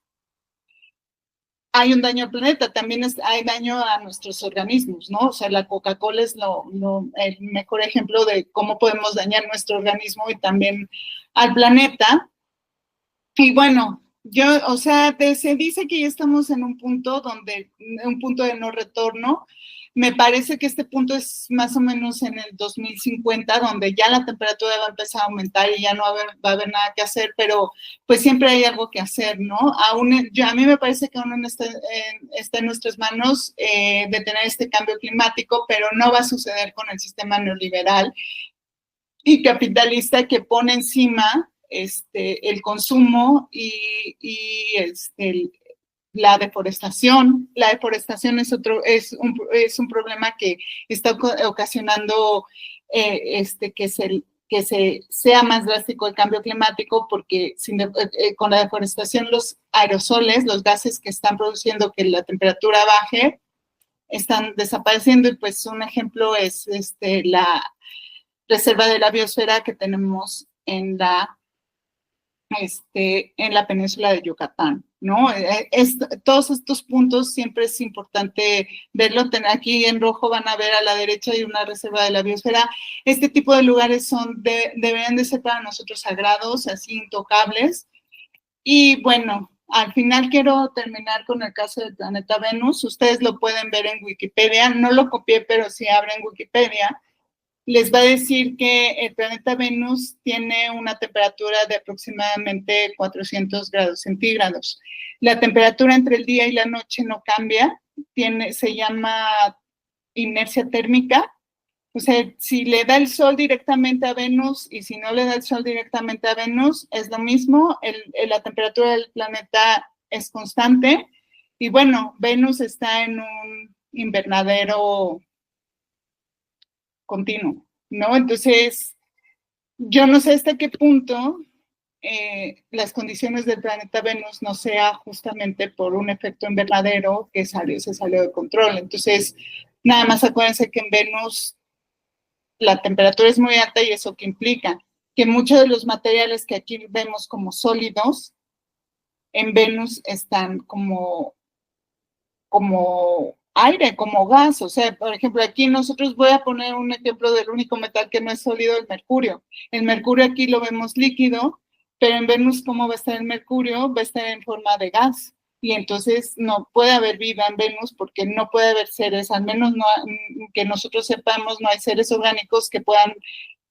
hay un daño al planeta, también hay daño a nuestros organismos, ¿no? O sea, la Coca-Cola es el mejor ejemplo de cómo podemos dañar nuestro organismo y también al planeta. Y bueno, o sea, se dice que ya estamos en un punto de no retorno. Me parece que este punto es más o menos en el 2050, donde ya la temperatura va a empezar a aumentar y ya no va a haber nada que hacer, pero pues siempre hay algo que hacer, ¿no? A mí me parece que aún está en nuestras manos detener este cambio climático, pero no va a suceder con el sistema neoliberal y capitalista que pone encima el consumo y la deforestación. La deforestación es un problema que está ocasionando que sea más drástico el cambio climático, porque con la deforestación los aerosoles, los gases que están produciendo que la temperatura baje, están desapareciendo. Y pues un ejemplo es la reserva de la biosfera que tenemos en la península de Yucatán, ¿no? Todos estos puntos siempre es importante verlo. Aquí en rojo van a ver a la derecha hay una reserva de la biosfera. Este tipo de lugares deberían de ser para nosotros sagrados, así intocables. Y bueno, al final quiero terminar con el caso del planeta Venus. Ustedes lo pueden ver en Wikipedia. No lo copié, pero sí abren Wikipedia. Les va a decir que el planeta Venus tiene una temperatura de aproximadamente 400 grados centígrados. La temperatura entre el día y la noche no cambia, se llama inercia térmica. O sea, si le da el sol directamente a Venus y si no le da el sol directamente a Venus, es lo mismo, la temperatura del planeta es constante. Y bueno, Venus está en un invernadero continuo, ¿no? Entonces, yo no sé hasta qué punto las condiciones del planeta Venus no sea justamente por un efecto invernadero que se salió de control. Entonces, nada más acuérdense que en Venus la temperatura es muy alta y eso que implica que muchos de los materiales que aquí vemos como sólidos, en Venus están como aire, como gas. O sea, por ejemplo, aquí voy a poner un ejemplo del único metal que no es sólido, el mercurio. El mercurio aquí lo vemos líquido, pero en Venus, ¿cómo va a estar el mercurio? Va a estar en forma de gas. Y entonces no puede haber vida en Venus porque no puede haber seres, al menos no, que nosotros sepamos, no hay seres orgánicos que puedan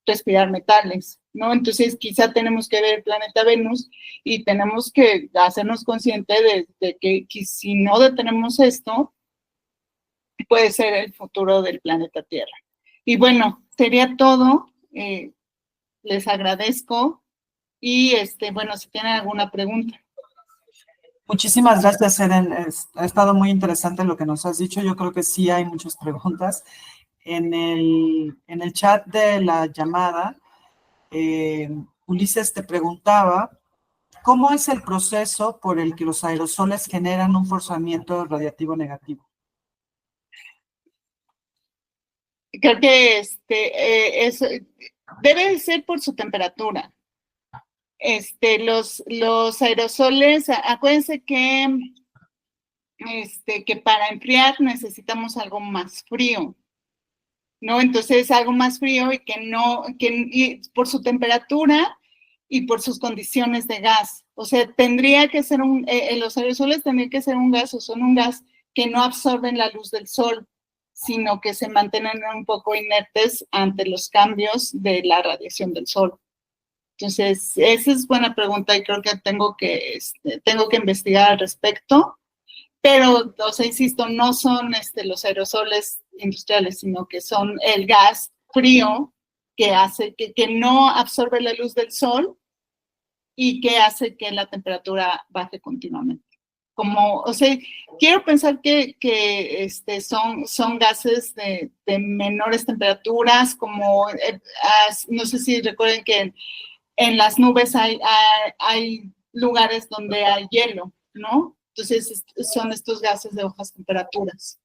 respirar metales, ¿no? Entonces quizá tenemos que ver el planeta Venus y tenemos que hacernos conscientes de que si no detenemos esto, puede ser el futuro del planeta Tierra. Y bueno, sería todo. Les agradezco y bueno, si tienen alguna pregunta. Muchísimas gracias, Eren. Ha estado muy interesante lo que nos has dicho. Yo creo que sí hay muchas preguntas. En el chat de la llamada, Ulises te preguntaba, ¿cómo es el proceso por el que los aerosoles generan un forzamiento radiativo negativo? Creo que debe ser por su temperatura. Los aerosoles, acuérdense que para enfriar necesitamos algo más frío, ¿no? Entonces, algo más frío y y por su temperatura y por sus condiciones de gas. O sea, tendría que ser los aerosoles tendrían que ser un gas o son un gas que no absorben la luz del sol, sino que se mantienen un poco inertes ante los cambios de la radiación del sol. Entonces, esa es buena pregunta y creo que tengo que investigar al respecto. Pero, o sea, insisto, no son los aerosoles industriales, sino que son el gas frío que hace que no absorbe la luz del sol y que hace que la temperatura baje continuamente. O sea, quiero pensar que son gases de menores temperaturas, como, no sé si recuerden que en las nubes hay lugares donde hay hielo, ¿no? Entonces, son estos gases de bajas temperaturas.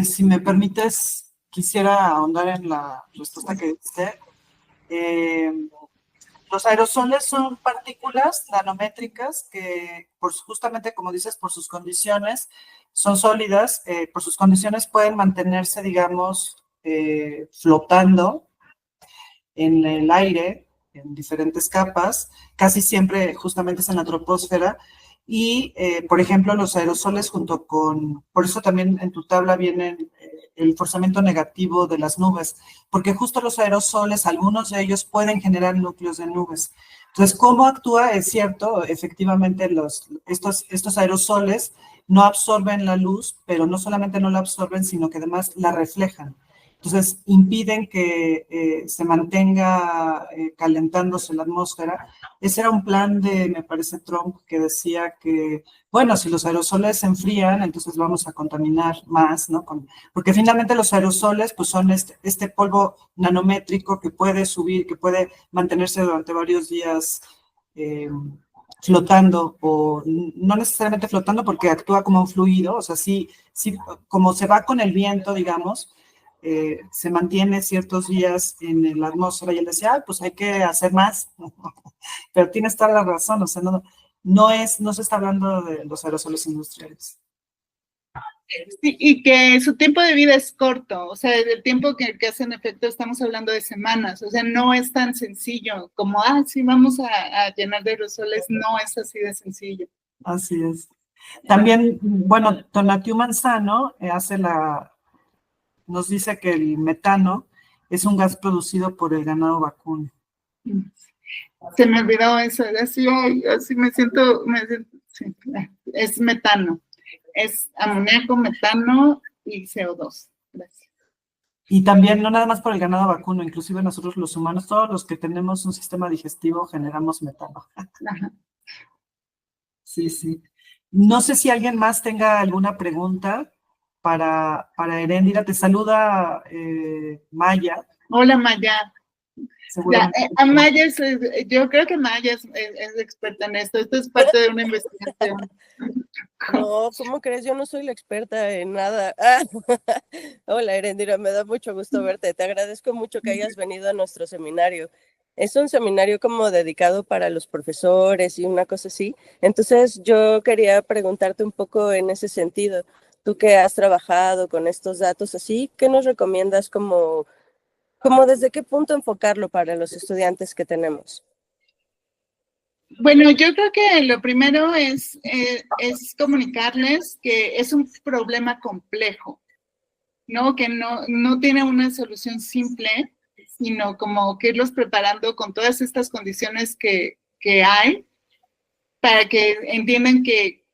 Si me permites, quisiera ahondar en la respuesta que diste. Los aerosoles son partículas nanométricas que, justamente como dices, por sus condiciones, son sólidas, por sus condiciones pueden mantenerse, digamos, flotando en el aire, en diferentes capas, casi siempre justamente es en la troposfera, y, por ejemplo, los aerosoles por eso también en tu tabla viene el forzamiento negativo de las nubes, porque justo los aerosoles, algunos de ellos pueden generar núcleos de nubes. Entonces, ¿cómo actúa? Es cierto, efectivamente, estos aerosoles no absorben la luz, pero no solamente no la absorben, sino que además la reflejan. Entonces, impiden que se mantenga calentándose la atmósfera. Ese era un plan me parece, Trump, que decía que, bueno, si los aerosoles se enfrían, entonces vamos a contaminar más, ¿no? Porque finalmente los aerosoles, pues son este polvo nanométrico que puede subir, que puede mantenerse durante varios días flotando, o no necesariamente flotando porque actúa como un fluido, o sea, sí, como se va con el viento, digamos, se mantiene ciertos días en la atmósfera y él decía, pues hay que hacer más, pero tienes toda la razón, o sea, no se está hablando de los aerosoles industriales. Sí, y que su tiempo de vida es corto, o sea, el tiempo que hacen efecto estamos hablando de semanas, o sea, no es tan sencillo como, sí, vamos a llenar de aerosoles, no es así de sencillo. Así es. También, bueno, Tonatiuh Manzano nos dice que el metano es un gas producido por el ganado vacuno. Se me olvidó eso, así me siento sí, es metano, es amoníaco, metano y CO2. Gracias. Y también, no nada más por el ganado vacuno, inclusive nosotros los humanos, todos los que tenemos un sistema digestivo, generamos metano. Ajá. Sí, sí. No sé si alguien más tenga alguna pregunta para Heréndira. Te saluda Maya. Hola, Maya. Maya yo creo que Maya es experta en esto. Esto es parte de una investigación. No, ¿cómo crees? Yo no soy la experta en nada. Hola, Heréndira, me da mucho gusto verte. Te agradezco mucho que hayas venido a nuestro seminario. Es un seminario como dedicado para los profesores y una cosa así. Entonces, yo quería preguntarte un poco en ese sentido. Tú que has trabajado con estos datos así, ¿qué nos recomiendas como desde qué punto enfocarlo para los estudiantes que tenemos? Bueno, yo creo que lo primero es comunicarles que es un problema complejo, ¿no? Que no tiene una solución simple, sino como que irlos preparando con todas estas condiciones que hay para que entiendan que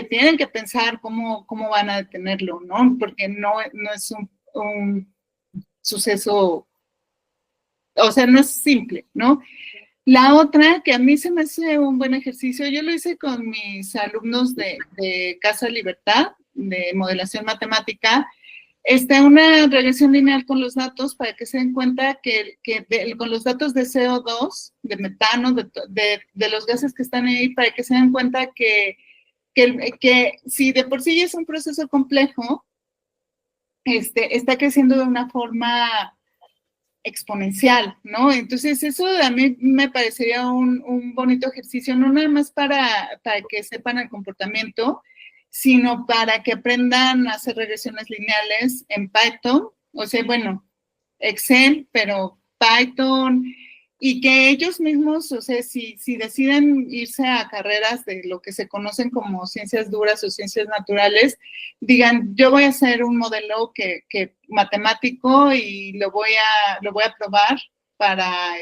tienen que pensar cómo van a detenerlo, ¿no? Porque no es un suceso, o sea, no es simple, ¿no? La otra, que a mí se me hace un buen ejercicio, yo lo hice con mis alumnos de Casa Libertad, de modelación matemática, una regresión lineal con los datos para que se den cuenta que con los datos de CO2, de metano, de los gases que están ahí, para que se den cuenta que si de por sí es un proceso complejo, está creciendo de una forma exponencial, ¿no? Entonces, eso a mí me parecería un bonito ejercicio, no nada más para que sepan el comportamiento, sino para que aprendan a hacer regresiones lineales en Python, o sea, bueno, Excel, pero Python, y que ellos mismos, o sea, si deciden irse a carreras de lo que se conocen como ciencias duras o ciencias naturales, digan, yo voy a hacer un modelo que matemático y lo voy a probar para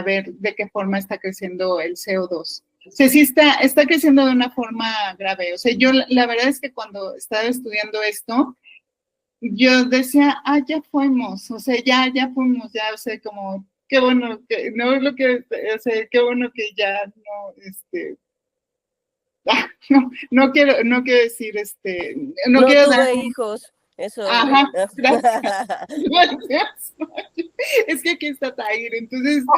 ver de qué forma está creciendo el CO2. O sea, sí está creciendo de una forma grave. O sea, yo la verdad es que cuando estaba estudiando esto, yo decía, ya fuimos, o sea, ya fuimos, ya, o sea, como, qué bueno, que no es lo que, o sea, qué bueno que ya no, no quiero decir, no No quiero dar. tuve hijos, eso. Ajá, gracias. Gracias. Es que aquí está Tahir, entonces, no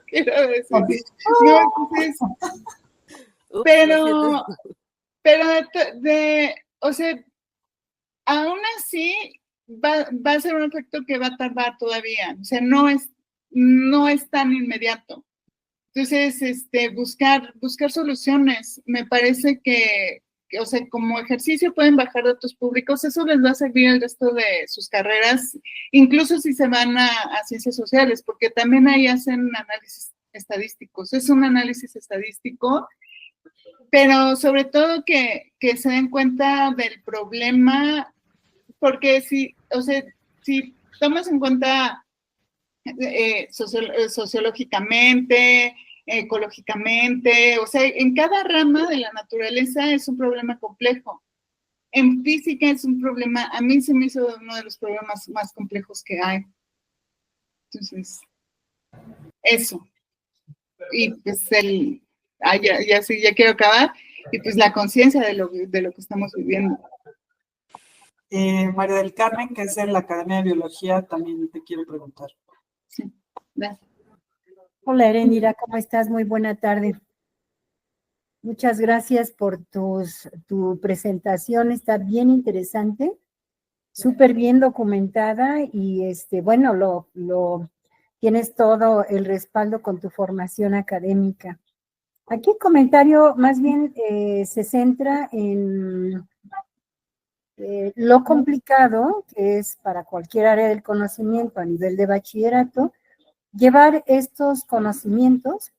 quiero decir. No, entonces, pero o sea, aún así va a ser un efecto que va a tardar todavía, o sea, no es tan inmediato. Entonces, buscar soluciones, me parece que, o sea, como ejercicio pueden bajar datos públicos, eso les va a servir el resto de sus carreras, incluso si se van a ciencias sociales, porque también ahí hacen análisis estadísticos, es un análisis estadístico, pero sobre todo que se den cuenta del problema, porque si tomas en cuenta sociológicamente, ecológicamente, o sea, en cada rama de la naturaleza es un problema complejo. En física es un problema, a mí se me hizo uno de los problemas más complejos que hay. Entonces, eso. Y pues ya quiero acabar, y pues la conciencia de lo que estamos viviendo. María del Carmen, que es de la Academia de Biología, también te quiero preguntar. Sí, gracias. Hola, Erendira, ¿cómo estás? Muy buena tarde. Muchas gracias por tu presentación, está bien interesante, súper bien documentada y bueno, lo tienes todo el respaldo con tu formación académica. Aquí el comentario más bien se centra en lo complicado que es para cualquier área del conocimiento a nivel de bachillerato, llevar estos conocimientos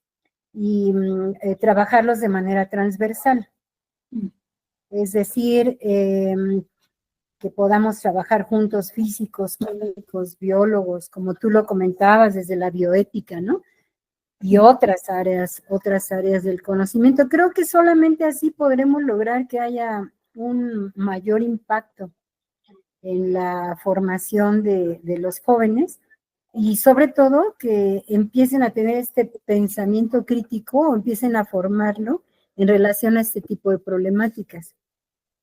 y trabajarlos de manera transversal. Es decir, que podamos trabajar juntos físicos, químicos, biólogos, como tú lo comentabas, desde la bioética, ¿no? Y otras áreas del conocimiento. Creo que solamente así podremos lograr que haya un mayor impacto en la formación de los jóvenes y sobre todo que empiecen a tener este pensamiento crítico o empiecen a formarlo en relación a este tipo de problemáticas.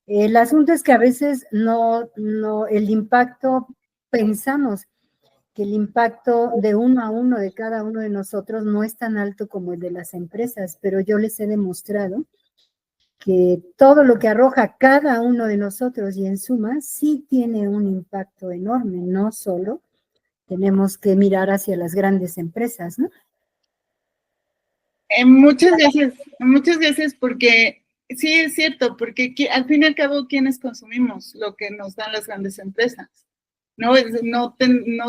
El asunto es que a veces el impacto, pensamos que el impacto de uno a uno de cada uno de nosotros no es tan alto como el de las empresas, pero yo les he demostrado que todo lo que arroja cada uno de nosotros y en suma sí tiene un impacto enorme, no solo tenemos que mirar hacia las grandes empresas, ¿no? Muchas gracias porque sí es cierto, porque al fin y al cabo, ¿quiénes consumimos lo que nos dan las grandes empresas? No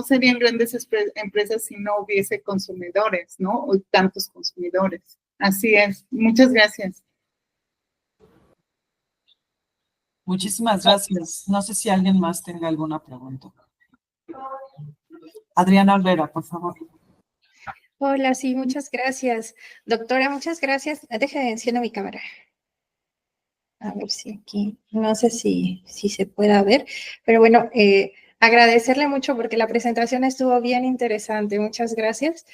serían grandes empresas si no hubiese consumidores, ¿no? O tantos consumidores. Así es. Muchas gracias. Muchísimas gracias. No sé si alguien más tenga alguna pregunta. Adriana Olvera, por favor. Hola, sí, muchas gracias. Doctora, muchas gracias. Deje de enciendo mi cámara. A ver si aquí, no sé si se pueda ver, pero bueno, agradecerle mucho porque la presentación estuvo bien interesante. Muchas gracias.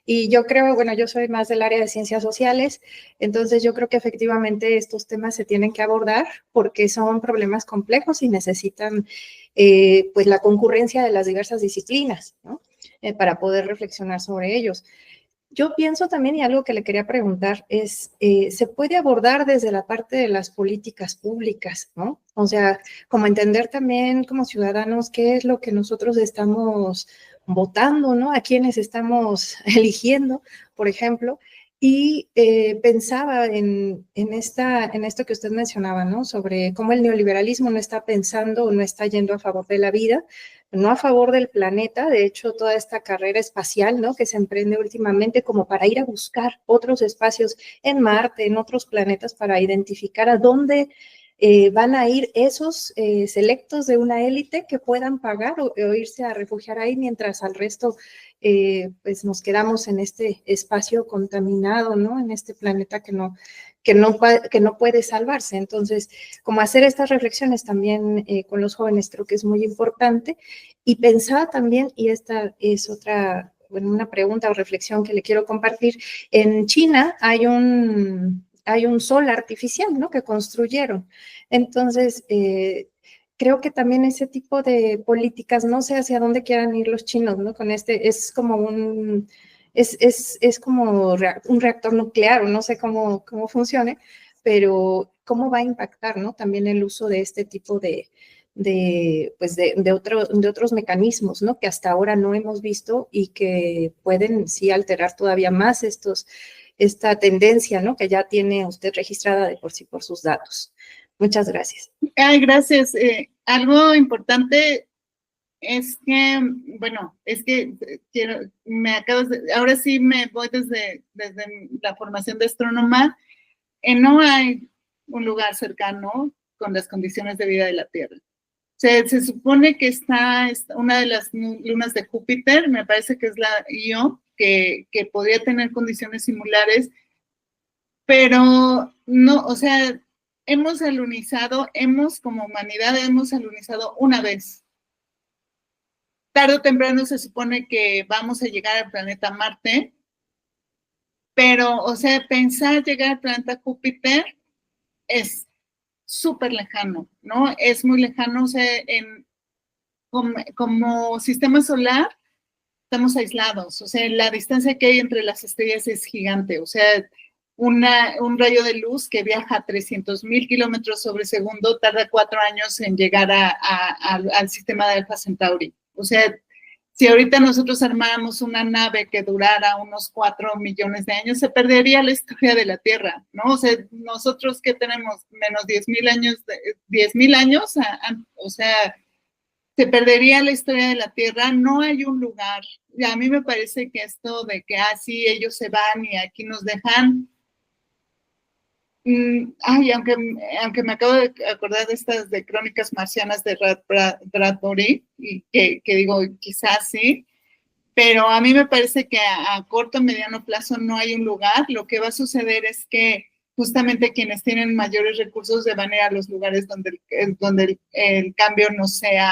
Y yo creo, bueno, yo soy más del área de ciencias sociales, entonces yo creo que efectivamente estos temas se tienen que abordar porque son problemas complejos y necesitan pues la concurrencia de las diversas disciplinas, ¿no? Para poder reflexionar sobre ellos. Yo pienso también, y algo que le quería preguntar es, ¿se puede abordar desde la parte de las políticas públicas, ¿no? O sea, como entender también como ciudadanos qué es lo que nosotros estamos votando, ¿no? A quienes estamos eligiendo, por ejemplo. Y pensaba en esto que usted mencionaba, ¿no? Sobre cómo el neoliberalismo no está pensando o no está yendo a favor de la vida, no a favor del planeta. De hecho, toda esta carrera espacial, ¿no? Que se emprende últimamente como para ir a buscar otros espacios en Marte, en otros planetas, para identificar a dónde van a ir esos selectos de una élite que puedan pagar o irse a refugiar ahí, mientras al resto pues nos quedamos en este espacio contaminado, ¿no? En este planeta que no puede salvarse. Entonces, como hacer estas reflexiones también con los jóvenes creo que es muy importante. Y pensaba también, y esta es otra, bueno, una pregunta o reflexión que le quiero compartir, en China hay un sol artificial, ¿no? Que construyeron. Entonces, creo que también ese tipo de políticas, no sé hacia dónde quieran ir los chinos, ¿no? Con es como es como un reactor nuclear, o no sé cómo funcione, pero cómo va a impactar, ¿no? También el uso de este tipo de otros mecanismos, ¿no? Que hasta ahora no hemos visto y que pueden sí alterar todavía más esta tendencia, ¿no? Que ya tiene usted registrada de por sí por sus datos. Muchas gracias. Ay, gracias. Algo importante es que, bueno, es que ahora sí me voy desde la formación de astrónoma. No hay un lugar cercano con las condiciones de vida de la Tierra. Se supone que está una de las lunas de Júpiter, me parece que es la Io, que podría tener condiciones similares, pero no, o sea, como humanidad, hemos alunizado una vez. Tarde o temprano se supone que vamos a llegar al planeta Marte, pero, o sea, pensar llegar al planeta Júpiter es súper lejano, ¿no? Es muy lejano, o sea, como sistema solar estamos aislados, o sea, la distancia que hay entre las estrellas es gigante, o sea, un rayo de luz que viaja a 300,000 kilómetros sobre segundo tarda 4 años en llegar al sistema de Alpha Centauri. O sea, si ahorita nosotros armáramos una nave que durara unos 4 millones de años, se perdería la historia de la Tierra, ¿no? O sea, nosotros que tenemos menos 10,000 años, 10,000 años, o sea, se perdería la historia de la Tierra. No hay un lugar. Y a mí me parece que esto de que así ellos se van y aquí nos dejan. Ay, aunque me acabo de acordar de estas de Crónicas Marcianas de Bradbury, y que digo, quizás sí, pero a mí me parece que a corto o mediano plazo no hay un lugar. Lo que va a suceder es que justamente quienes tienen mayores recursos van a ir a los lugares donde el cambio no sea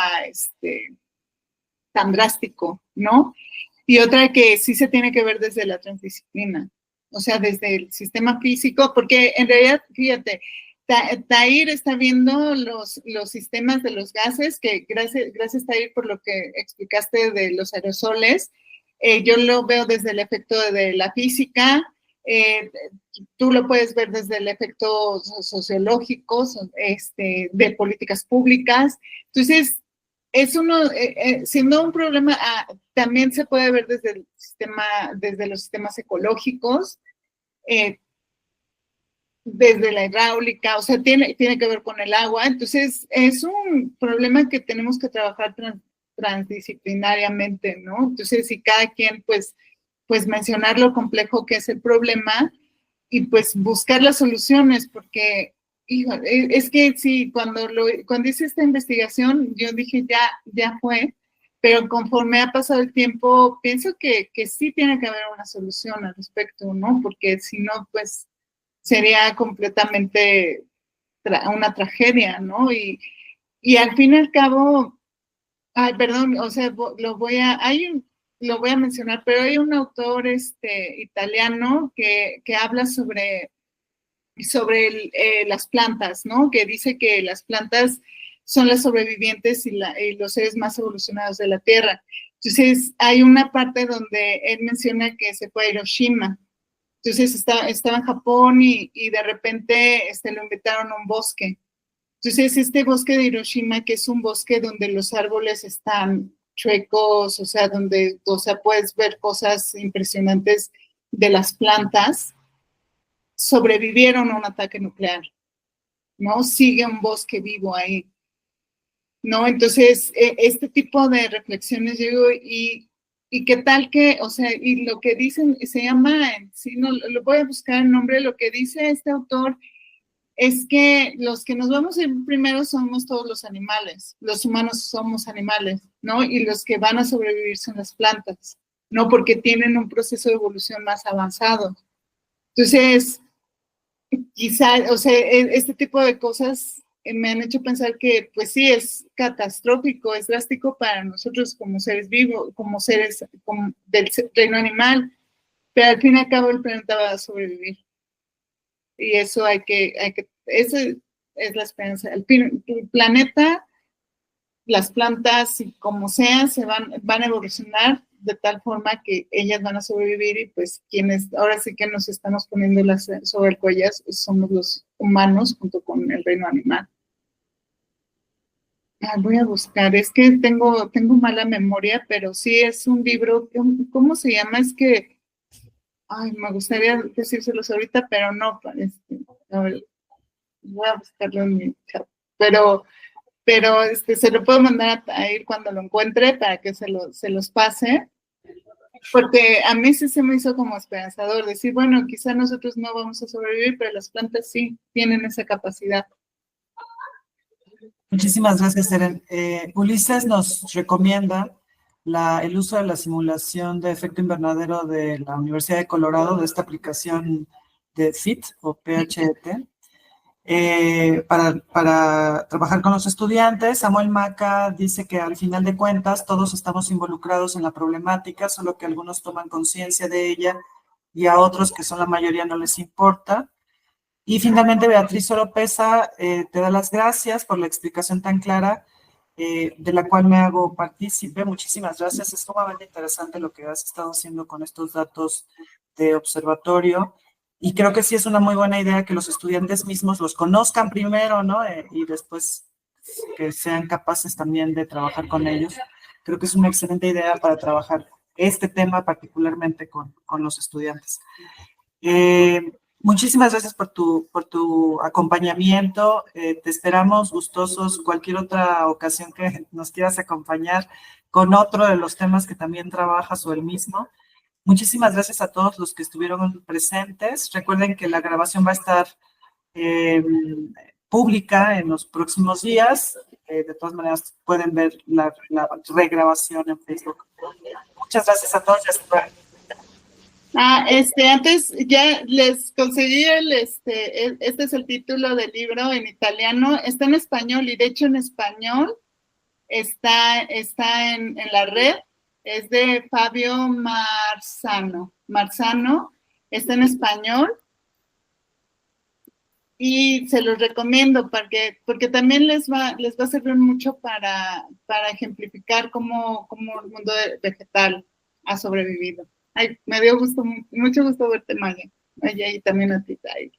tan drástico, ¿no? Y otra que sí se tiene que ver desde la transdisciplina, o sea, desde el sistema físico, porque en realidad, fíjate, Tahir está viendo los sistemas de los gases, que gracias Tahir por lo que explicaste de los aerosoles. Yo lo veo desde el efecto de la física, tú lo puedes ver desde el efecto sociológico, de políticas públicas. Entonces, siendo un problema, también se puede ver desde los sistemas ecológicos, desde la hidráulica, o sea, tiene que ver con el agua. Entonces, es un problema que tenemos que trabajar transdisciplinariamente, ¿no? Entonces, si cada quien, pues mencionar lo complejo que es el problema y pues buscar las soluciones, porque es que sí, cuando hice esta investigación, yo dije, ya fue, pero conforme ha pasado el tiempo, pienso que sí tiene que haber una solución al respecto, ¿no? Porque si no, pues sería completamente una tragedia, ¿no? Y al fin y al cabo, ay, perdón, o sea, lo voy a mencionar, pero hay un autor italiano que habla sobre las plantas, ¿no? Que dice que las plantas son las sobrevivientes y los seres más evolucionados de la Tierra. Entonces, hay una parte donde él menciona que se fue a Hiroshima. Entonces, estaba en Japón y de repente lo invitaron a un bosque. Entonces, este bosque de Hiroshima, que es un bosque donde los árboles están chuecos, o sea, puedes ver cosas impresionantes de las plantas, sobrevivieron a un ataque nuclear, ¿no? Sigue un bosque vivo ahí, ¿no? Entonces, este tipo de reflexiones llego y qué tal que, o sea, y lo que dicen, se llama, si no, lo voy a buscar el nombre, lo que dice este autor es que los que nos vamos a ir primero somos todos los animales, los humanos somos animales, ¿no? Y los que van a sobrevivir son las plantas, ¿no? Porque tienen un proceso de evolución más avanzado. Entonces, quizá, o sea, este tipo de cosas me han hecho pensar que, pues sí, es catastrófico, es drástico para nosotros como seres vivos, como seres del reino animal, pero al fin y al cabo el planeta va a sobrevivir. Y eso esa es la esperanza. El planeta, las plantas, como sean, van a evolucionar de tal forma que ellas van a sobrevivir y pues ahora sí que nos estamos poniendo sobre el cuello somos los humanos junto con el reino animal. Voy a buscar, es que tengo mala memoria, pero sí es un libro, ¿cómo se llama? Es que, me gustaría decírselos ahorita, pero no, a ver, voy a buscarlo en mi chat, pero se lo puedo mandar a ir cuando lo encuentre para que se los pase, porque a mí sí se me hizo como esperanzador decir, bueno, quizá nosotros no vamos a sobrevivir, pero las plantas sí tienen esa capacidad. Muchísimas gracias, Eren. Ulises nos recomienda el uso de la simulación de efecto invernadero de la Universidad de Colorado, de esta aplicación de PHET o PHET, para trabajar con los estudiantes. Samuel Maca dice que al final de cuentas todos estamos involucrados en la problemática, solo que algunos toman conciencia de ella y a otros, que son la mayoría, no les importa. Y finalmente Beatriz Oropesa te da las gracias por la explicación tan clara, de la cual me hago partícipe. Muchísimas gracias. Es sumamente interesante lo que has estado haciendo con estos datos de observatorio. Y creo que sí es una muy buena idea que los estudiantes mismos los conozcan primero, ¿no? Y después que sean capaces también de trabajar con ellos. Creo que es una excelente idea para trabajar este tema particularmente con los estudiantes. Muchísimas gracias por tu acompañamiento. Te esperamos gustosos cualquier otra ocasión que nos quieras acompañar con otro de los temas que también trabajas o el mismo. Muchísimas gracias a todos los que estuvieron presentes. Recuerden que la grabación va a estar pública en los próximos días. De todas maneras, pueden ver la regrabación en Facebook. Muchas gracias a todos. Antes ya les conseguí este es el título del libro en italiano, está en español y de hecho en español está en la red, es de Fabio Marzano, está en español y se los recomiendo porque también les va a servir mucho para ejemplificar cómo el mundo vegetal ha sobrevivido. Ay, me dio mucho gusto verte, Maya. Y también a ti, Tay.